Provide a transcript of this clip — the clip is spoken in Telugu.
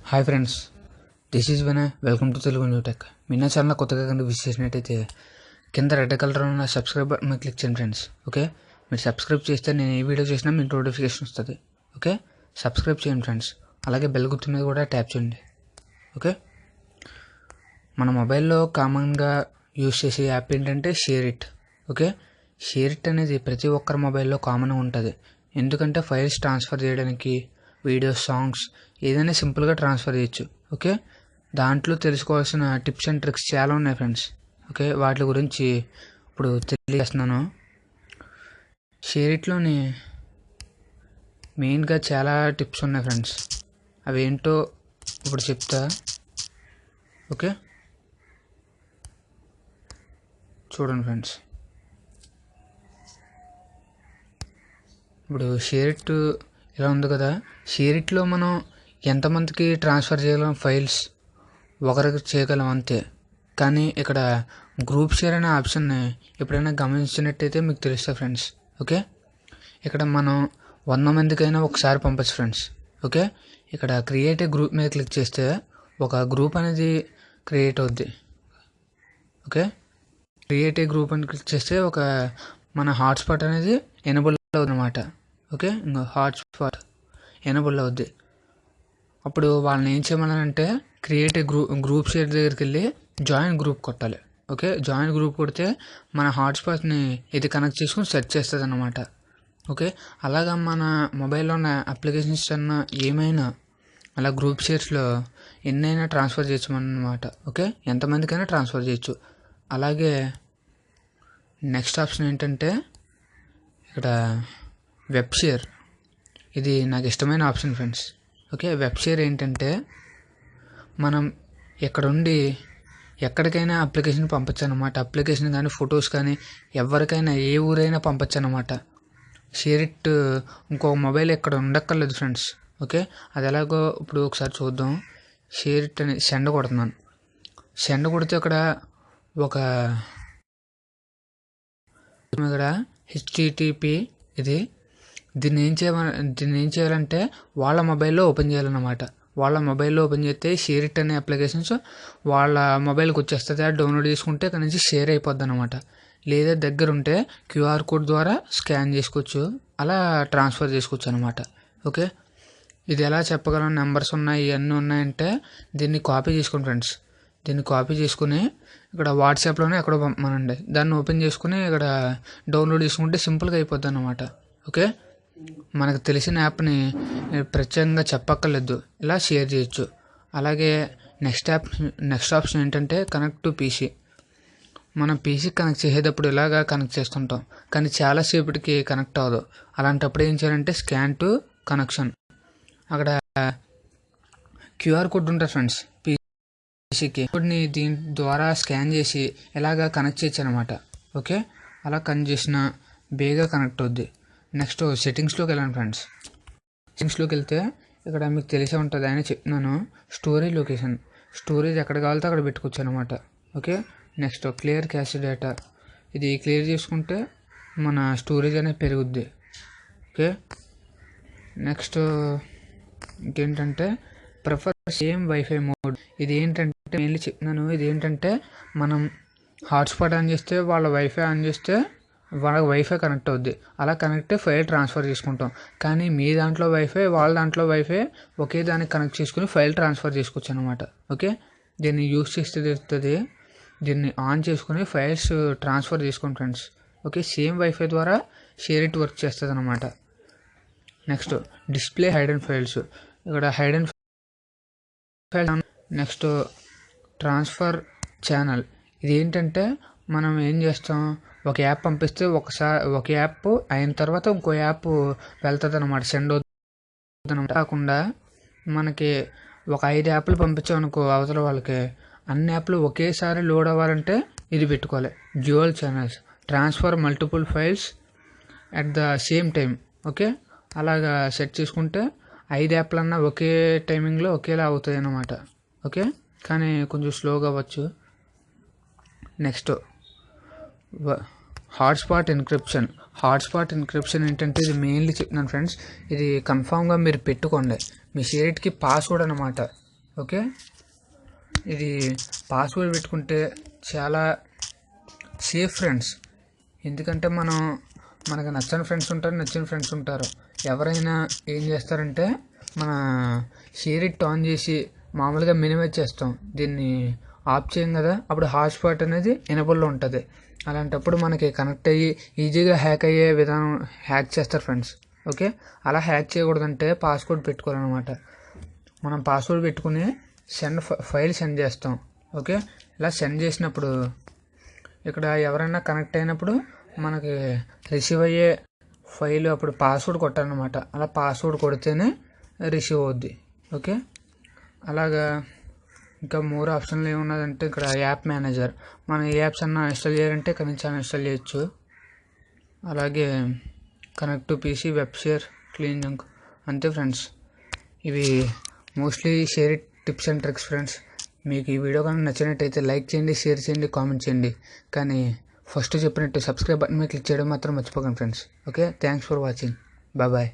Hi friends, this is Vinay. Welcome to Telugu new tech. మీ నా ఛానల్ కొత్తగా కనుక విజిట్ చేసినట్టయితే కింద రెడ్ కలర్ ఉన్న సబ్స్క్రైబ్ బటన్ మీద క్లిక్ చేయండి ఫ్రెండ్స్. ఓకే, మీరు సబ్స్క్రైబ్ చేస్తే నేను ఏ వీడియో చేసినా మీకు నోటిఫికేషన్ వస్తుంది. ఓకే, సబ్స్క్రైబ్ చేయండి ఫ్రెండ్స్. అలాగే బెల్ గుర్తు మీద కూడా ట్యాప్ చేయండి. ఓకే, మన మొబైల్లో కామన్గా యూజ్ చేసే యాప్ ఏంటంటే share it. Okay, share it అనేది ప్రతి ఒక్కరి మొబైల్లో కామన్గా ఉంటుంది. ఎందుకంటే ఫైల్స్ ట్రాన్స్ఫర్ చేయడానికి, వీడియోస్, సాంగ్స్ ఏదైనా సింపుల్గా ట్రాన్స్ఫర్ చేయొచ్చు. ఓకే, దాంట్లో తెలుసుకోవాల్సిన టిప్స్ అండ్ ట్రిక్స్ చాలా ఉన్నాయి ఫ్రెండ్స్. ఓకే, వాటి గురించి ఇప్పుడు తెలియజేస్తున్నాను. షేర్ ఇట్లోని మెయిన్గా చాలా టిప్స్ ఉన్నాయి ఫ్రెండ్స్. అవి ఏంటో ఇప్పుడు చెప్తా. ఓకే, చూడండి ఫ్రెండ్స్. ఇప్పుడు షేర్ ఇట్ ఇలా ఉంది కదా. షేర్ ఇట్లో మనం ఎంతమందికి ట్రాన్స్ఫర్ చేయగలం ఫైల్స్, ఒకరికి చేయగలం అంతే. కానీ ఇక్కడ గ్రూప్ షేర్ అనే ఆప్షన్ని ఎప్పుడైనా గమనించినట్టయితే మీకు తెలుస్తుంది ఫ్రెండ్స్. ఓకే, ఇక్కడ మనం 100 మందికైనా ఒకసారి పంపచ్చు ఫ్రెండ్స్. ఓకే, ఇక్కడ క్రియేట్ ఏ గ్రూప్ మీద క్లిక్ చేస్తే ఒక గ్రూప్ అనేది క్రియేట్ అవుద్ది. ఓకే, క్రియేట్ ఏ గ్రూప్ అని క్లిక్ చేస్తే ఒక మన హాట్స్పాట్ అనేది ఎనేబుల్ అవుతుంది అనమాట. ఓకే, ఇంకా హాట్స్పాట్ ఎనేబుల్ అవుద్ది. అప్పుడు వాళ్ళని ఏం చేయమన్నానంటే క్రియేట్ ఏ గ్రూప్ షేర్ దగ్గరికి వెళ్ళి జాయిన్ గ్రూప్ కొట్టాలి. ఓకే, జాయిన్ గ్రూప్ కొడితే మన హాట్స్పాట్ని ఇది కనెక్ట్ చేసుకుని సెర్చ్ చేస్తుంది అన్నమాట. ఓకే, అలాగా మన మొబైల్లో ఉన్న అప్లికేషన్స్ అన్న ఏమైనా అలా గ్రూప్ షేర్స్లో ఎన్నైనా ట్రాన్స్ఫర్ చేయొచ్చు అన్నమాట. ఓకే, ఎంతమందికైనా ట్రాన్స్ఫర్ చేయొచ్చు. అలాగే నెక్స్ట్ ఆప్షన్ ఏంటంటే ఇక్కడ వెబ్ షేర్. ఇది నాకు ఇష్టమైన option friends. Okay, web share ఏంటంటే మనం ఎక్కడుండి ఎక్కడికైనా అప్లికేషన్ పంపచ్చు అనమాట. అప్లికేషన్ కానీ, ఫొటోస్ కానీ ఎవరికైనా ఏ ఊరైనా పంపచ్చు అనమాట. షేర్ ఇట్ ఇంకో మొబైల్ ఎక్కడ ఉండక్కర్లేదు ఫ్రెండ్స్. ఓకే, అది ఎలాగో ఇప్పుడు ఒకసారి చూద్దాం. షేర్ ఇట్ అని సెండ్ కొడుతున్నాను. సెండ్ కొడితే ఇక్కడ ఒక HTTP ఇది. దీన్ని ఏం చేయాలంటే వాళ్ళ మొబైల్లో ఓపెన్ చేయాలన్నమాట. వాళ్ళ మొబైల్లో ఓపెన్ చేస్తే షేర్ ఇట్ అనే అప్లికేషన్స్ వాళ్ళ మొబైల్కి వచ్చేస్తుంది. అది డౌన్లోడ్ చేసుకుంటే అక్కడ నుంచి షేర్ అయిపోద్ది అనమాట. లేదా దగ్గర ఉంటే QR కోడ్ ద్వారా స్కాన్ చేసుకోవచ్చు, అలా ట్రాన్స్ఫర్ చేసుకోవచ్చు అనమాట. ఓకే, ఇది ఎలా చెప్పగలం, నెంబర్స్ ఉన్నాయి, ఇవన్నీ ఉన్నాయంటే దీన్ని కాపీ చేసుకోండి ఫ్రెండ్స్. దీన్ని కాపీ చేసుకుని ఇక్కడ వాట్సాప్లోనే ఎక్కడో పంపమనండి. దాన్ని ఓపెన్ చేసుకుని ఇక్కడ డౌన్లోడ్ చేసుకుంటే సింపుల్గా అయిపోద్ది అనమాట. ఓకే, మనకు తెలిసిన యాప్ని ప్రత్యేకంగా చెప్పక్కర్లేదు, ఇలా షేర్ చేయొచ్చు. అలాగే నెక్స్ట్ ఆప్షన్ ఏంటంటే కనెక్ట్ టు PC. మనం పీసీకి కనెక్ట్ చేసేటప్పుడు ఇలాగా కనెక్ట్ చేస్తుంటాం, కానీ చాలాసేపటికి కనెక్ట్ అవ్వదు. అలాంటప్పుడు ఏం చేయాలంటే స్కాన్ టు కనెక్షన్. అక్కడ QR కోడ్ ఉంటుంది ఫ్రెండ్స్ పీసీకి. కోడ్ని దీని ద్వారా స్కాన్ చేసి ఇలాగా కనెక్ట్ చేయొచ్చు అనమాట. ఓకే, అలా కనెక్ట్ చేసిన బేగా కనెక్ట్ అవుద్ది. నెక్స్ట్ సెట్టింగ్స్లోకి వెళ్ళండి ఫ్రెండ్స్. సెట్టింగ్స్లోకి వెళ్తే ఇక్కడ మీకు తెలిసే ఉంటుంది, ఆయన చెప్తున్నాను. స్టోరేజ్ ఎక్కడ కావాలితే అక్కడ పెట్టుకోవచ్చు అనమాట. Okay, next clear cash data. ఇది క్లియర్ చేసుకుంటే మన స్టోరేజ్ అనేది పెరుగుద్ది. ఓకే, నెక్స్ట్ ఇంకేంటంటే ప్రిఫర్ సేమ్ వైఫై మోడ్. ఇది ఏంటంటే మెయిన్లీ చెప్తున్నాను, ఇది ఏంటంటే మనం హాట్స్పాట్ ఆన్ చేస్తే వాళ్ళ వైఫై ఆన్ చేస్తే వాళ్ళకి వైఫై కనెక్ట్ అవుద్ది. అలా కనెక్ట్ ఫైల్ ట్రాన్స్ఫర్ చేసుకుంటాం. కానీ మీ దాంట్లో వైఫై, వాళ్ళ దాంట్లో వైఫై ఒకే దానికి కనెక్ట్ చేసుకుని ఫైల్ ట్రాన్స్ఫర్ చేసుకోవచ్చు అనమాట. ఓకే, దీన్ని యూస్ చేస్తే తెలుస్తుంది. దీన్ని ఆన్ చేసుకుని ఫైల్స్ ట్రాన్స్ఫర్ చేసుకోండి ఫ్రెండ్స్. ఓకే, సేమ్ వైఫై ద్వారా షేర్ ఇట్ వర్క్ చేస్తుంది అనమాట. Next display hidden files. ఇక్కడ hidden file. Next transfer channel. ఇది ఏంటంటే మనం ఏం చేస్తాం, ఒక యాప్ పంపిస్తే ఒక యాప్ అయిన తర్వాత ఇంకో యాప్ వెళ్తుంది అనమాట, సెండ్ అవుతుంది అనమాట. కాకుండా మనకి ఒక 5 యాప్లు పంపించామనుకో అవతల వాళ్ళకి, అన్ని యాప్లు ఒకేసారి లోడ్ అవ్వాలంటే ఇది పెట్టుకోవాలి. Dual channels, transfer multiple files at the same time. Okay, అలాగా సెట్ చేసుకుంటే 5 యాప్లన్నా ఒకే టైమింగ్లో ఒకేలా అవుతాయి అన్నమాట. ఓకే, కానీ కొంచెం స్లోగా అవ్వచ్చు. నెక్స్ట్ హాట్స్పాట్ ఎన్క్రిప్షన్ ఏంటంటే ఇది మెయిన్లీ చెప్తున్నాను ఫ్రెండ్స్. ఇది కన్ఫామ్గా మీరు పెట్టుకోండి. మీ షేర్ ఇట్కి పాస్వర్డ్ అనమాట. ఓకే, ఇది పాస్వర్డ్ పెట్టుకుంటే చాలా సేఫ్ ఫ్రెండ్స్. ఎందుకంటే మనకు నచ్చని ఫ్రెండ్స్ ఉంటారు, నచ్చిన ఫ్రెండ్స్ ఉంటారు. ఎవరైనా ఏం చేస్తారంటే మన షేర్ ఇట్ ఆన్ చేసి మామూలుగా మినిమైజ్ చేస్తాం, దీన్ని ఆఫ్ చేయం కదా, అప్పుడు హాట్స్పాట్ అనేది ఎనేబుల్లో ఉంటుంది. అలాంటప్పుడు మనకి కనెక్ట్ అయ్యి ఈజీగా హ్యాక్ అయ్యే విధానం హ్యాక్ చేస్తారు ఫ్రెండ్స్. ఓకే, అలా హ్యాక్ చేయకూడదంటే పాస్వర్డ్ పెట్టుకోవాలన్నమాట. మనం పాస్వర్డ్ పెట్టుకుని ఫైల్ సెండ్ చేస్తాం. ఓకే, ఇలా సెండ్ చేసినప్పుడు ఇక్కడ ఎవరైనా కనెక్ట్ అయినప్పుడు మనకి రిసీవ్ అయ్యే ఫైల్ అప్పుడు పాస్వర్డ్ కొట్టాలన్నమాట. అలా పాస్వర్డ్ కొడితేనే రిసీవ్ అవుద్ది. ఓకే, అలాగా ఇంకా మోర్ ఆప్షన్లు ఏమున్నదంటే ఇక్కడ యాప్ మేనేజర్, మనం ఏ యాప్స్ అన్నా ఇన్స్టాల్ చేయాలంటే ఇక్కడ నుంచి ఇన్స్టాల్ చేయొచ్చు. అలాగే connect to PC, web share, clean junk, అంతే ఫ్రెండ్స్. ఇవి mostly share tips and tricks friends. మీకు ఈ వీడియో కానీ నచ్చినట్టయితే లైక్ చేయండి, షేర్ చేయండి, కామెంట్ చేయండి. కానీ ఫస్ట్ చెప్పినట్టు సబ్స్క్రైబ్ బటన్ మీద క్లిక్ చేయడం మాత్రం మర్చిపోకండి friends. Okay, thanks for watching. Bye.